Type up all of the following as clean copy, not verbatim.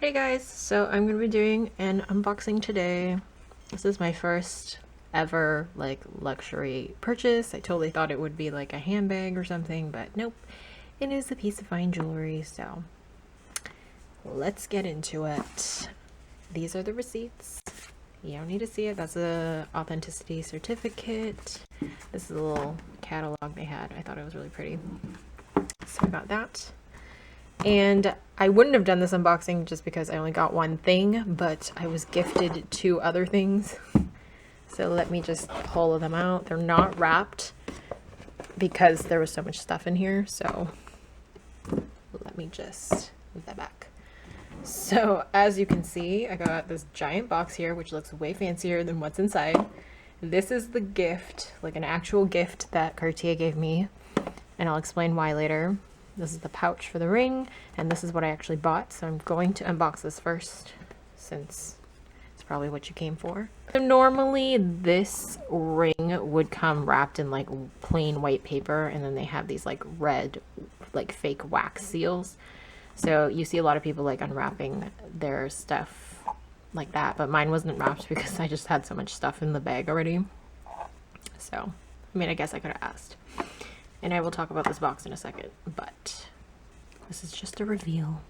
Hey guys, so I'm gonna be doing an unboxing today. This is my first ever like luxury purchase. I totally thought it would be like a handbag or something, but nope. It is a piece of fine jewelry, so let's get into it. These are the receipts. You don't need to see it. That's a authenticity certificate. This is a little catalog they had. I thought it was really pretty. So I got that. And I wouldn't have done this unboxing just because I only got one thing, but I was gifted two other things. So let me just pull them out. They're not wrapped because there was so much stuff in here. So let me just move that back. So as you can see, I got this giant box here, which looks way fancier than what's inside. This is the gift, like an actual gift that Cartier gave me, and I'll explain why later. This is the pouch for the ring, and this is what I actually bought, so I'm going to unbox this first, since it's probably what you came for. So normally this ring would come wrapped in like plain white paper, and then they have these like red, like fake wax seals. So you see a lot of people like unwrapping their stuff like that, but mine wasn't wrapped because I just had so much stuff in the bag already. So, I mean, I guess I could have asked. And I will talk about this box in a second, but this is just a reveal.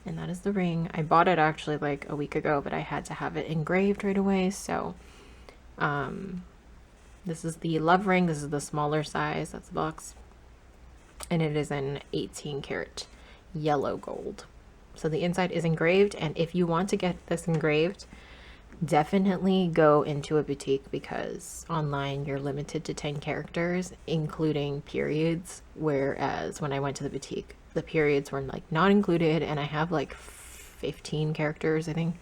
And that is the ring. I bought it actually like a week ago, but I had to have it engraved right away. So this is the love ring. This is the smaller size. That's the box. And it is an 18 karat yellow gold. So the inside is engraved. And if you want to get this engraved, definitely go into a boutique, because online you're limited to 10 characters, including periods, whereas when I went to the boutique, the periods were like not included, and I have like 15 characters, I think,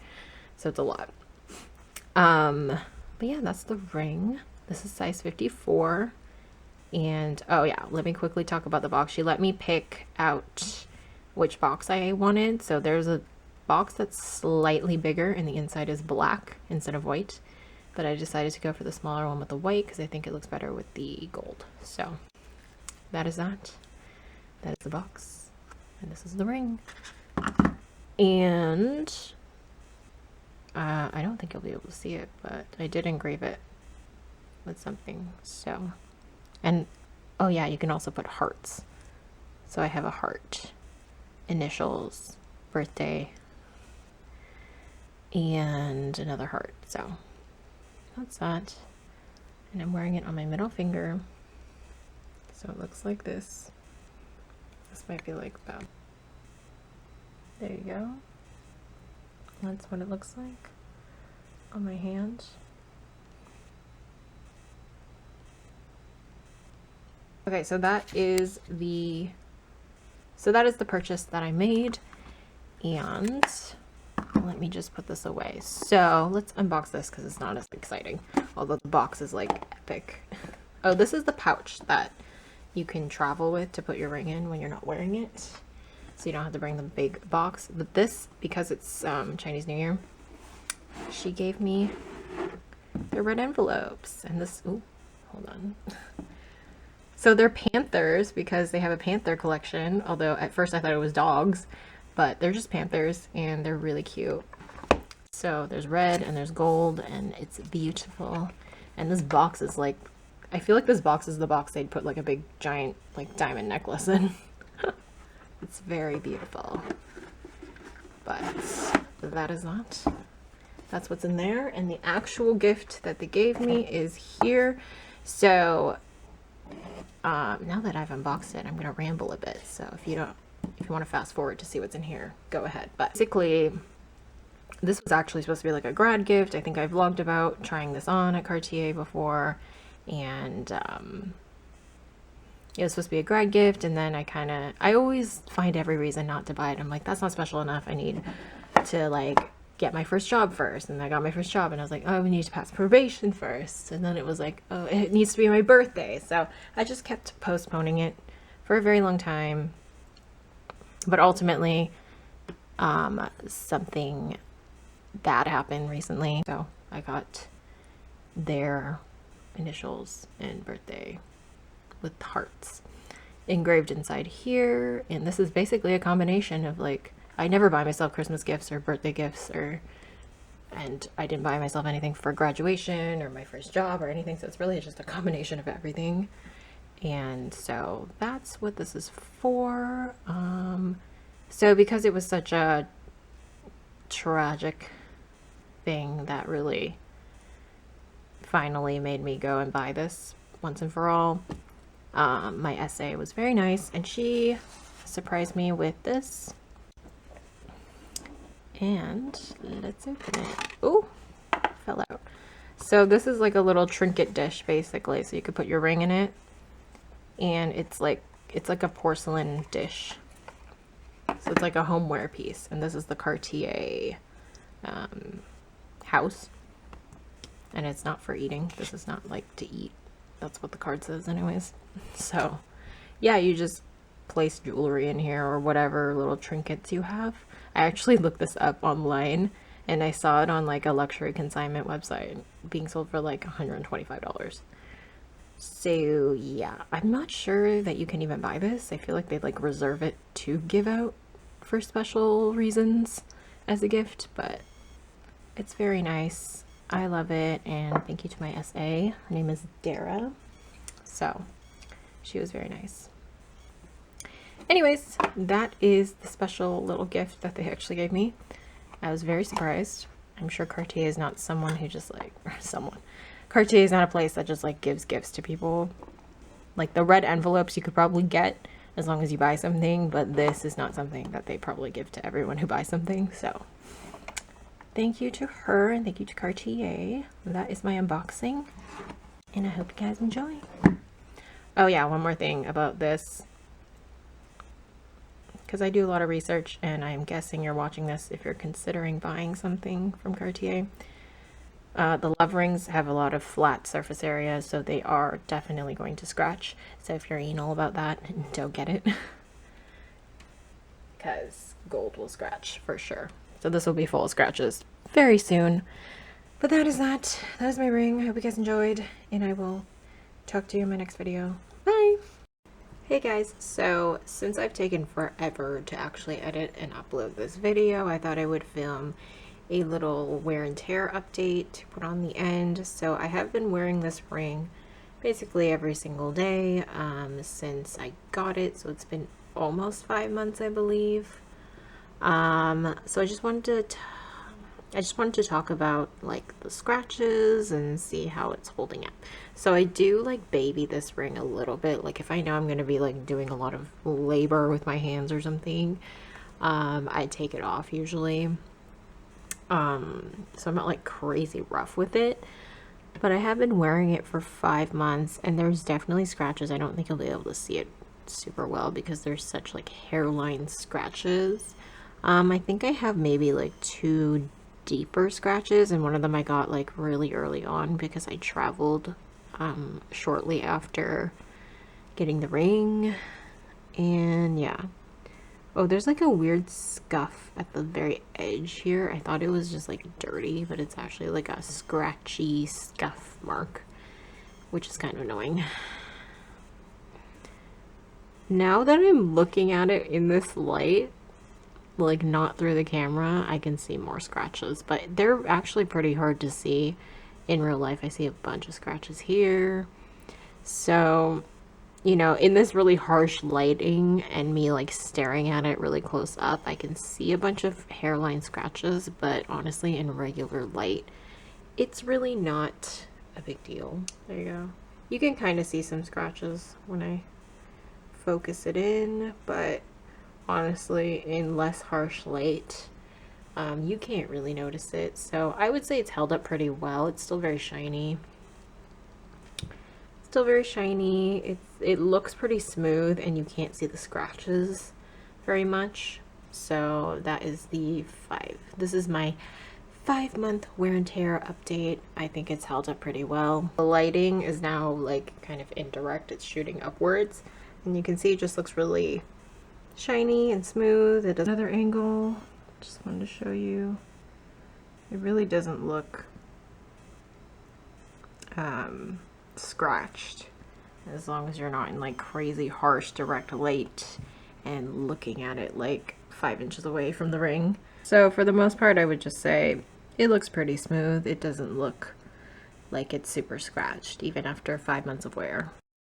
so it's a lot. But yeah, that's the ring. This is size 54. And oh yeah, let me quickly talk about the box. She let me pick out which box I wanted. So there's a box that's slightly bigger and the inside is black instead of white, but I decided to go for the smaller one with the white because I think it looks better with the gold. So that is that. That is the box, and this is the ring. And I don't think you'll be able to see it, but I did engrave it with something. So, and oh yeah, you can also put hearts. So I have a heart, initials, birthday, and another heart. So that's that. And I'm wearing it on my middle finger. So it looks like this. This might be like about, there you go. That's what it looks like on my hand. Okay, so that is the purchase that I made, and let me just put this away. So let's unbox this because it's not as exciting, although the box is like epic. Oh, this is the pouch that you can travel with to put your ring in when you're not wearing it, so you don't have to bring the big box. But this, because it's Chinese New Year, she gave me the red envelopes, and this, ooh, hold on. So they're panthers because they have a panther collection, although at first I thought it was dogs, but they're just panthers and they're really cute. So there's red and there's gold, and it's beautiful. And this box is like, I feel like this box is the box they'd put like a big giant like diamond necklace in. It's very beautiful. But that is that. That's what's in there, and the actual gift that they gave me is here. So now that I've unboxed it, I'm gonna ramble a bit. So if you want to fast forward to see what's in here, go ahead. But basically, this was actually supposed to be like a grad gift. I think I vlogged about trying this on at Cartier before, and it was supposed to be a grad gift. And then I always find every reason not to buy it. I'm like, that's not special enough. I need to like get my first job first. And I got my first job, and I was like, oh, we need to pass probation first. And then it was like, oh, it needs to be my birthday. So I just kept postponing it for a very long time. But ultimately, something bad happened recently. So I got their initials and birthday with hearts engraved inside here. And this is basically a combination of like I never buy myself Christmas gifts or birthday gifts, and I didn't buy myself anything for graduation or my first job or anything, so it's really just a combination of everything. And so that's what this is for. So because it was such a tragic thing that really finally made me go and buy this once and for all, my SA was very nice, and she surprised me with this. And let's open it. Ooh, fell out. So this is like a little trinket dish basically, so you could put your ring in it, and it's like a porcelain dish, so it's like a homeware piece. And this is the Cartier house, and it's not for eating. This is not like to eat. That's what the card says anyways. So yeah, you just place jewelry in here or whatever little trinkets you have. I actually looked this up online, and I saw it on like a luxury consignment website being sold for like $125. So yeah, I'm not sure that you can even buy this. I feel like they like reserve it to give out for special reasons as a gift, but it's very nice. I love it, and thank you to my SA. Her name is Dara. So she was very nice. Anyways, that is the special little gift that they actually gave me. I was very surprised. I'm sure Cartier is not someone who just like, Cartier is not a place that just like gives gifts to people. Like the red envelopes you could probably get as long as you buy something, but this is not something that they probably give to everyone who buys something. So thank you to her, and thank you to Cartier. That is my unboxing, and I hope you guys enjoy. Oh yeah, one more thing about this, because I do a lot of research, and I'm guessing you're watching this if you're considering buying something from Cartier. The love rings have a lot of flat surface area, so they are definitely going to scratch. So if you're anal about that, don't get it. Because gold will scratch for sure. So this will be full of scratches very soon. But that is that. That is my ring. I hope you guys enjoyed, and I will talk to you in my next video. Bye! Hey guys, so since I've taken forever to actually edit and upload this video, I thought I would film a little wear and tear update to put on the end. So I have been wearing this ring basically every single day since I got it, so it's been almost 5 months, I believe. So I just wanted to talk about like the scratches and see how it's holding up. So I do like baby this ring a little bit. Like if I know I'm going to be like doing a lot of labor with my hands or something, I take it off usually. So I'm not like crazy rough with it, but I have been wearing it for 5 months, and there's definitely scratches. I don't think you'll be able to see it super well because there's such like hairline scratches. I think I have maybe like 2 deeper scratches, and one of them I got like really early on because I traveled shortly after getting the ring. And yeah, oh, there's like a weird scuff at the very edge here. I thought it was just like dirty, but it's actually like a scratchy scuff mark, which is kind of annoying. Now that I'm looking at it in this light, like not through the camera, I can see more scratches, but they're actually pretty hard to see in real life. I see a bunch of scratches here. So, you know, in this really harsh lighting and me like staring at it really close up, I can see a bunch of hairline scratches, but honestly in regular light, it's really not a big deal. There you go. You can kind of see some scratches when I focus it in, but honestly in less harsh light, you can't really notice it. So I would say it's held up pretty well. It's still very shiny. It looks pretty smooth, and you can't see the scratches very much. So that is the 5. This is my 5-month wear and tear update. I think it's held up pretty well. The lighting is now like kind of indirect. It's shooting upwards, and you can see it just looks really shiny and smooth. It does another angle. Just wanted to show you. It really doesn't look scratched, as long as you're not in like crazy harsh direct light and looking at it like 5 inches away from the ring. So for the most part, I would just say it looks pretty smooth. It doesn't look like it's super scratched, even after 5 months of wear.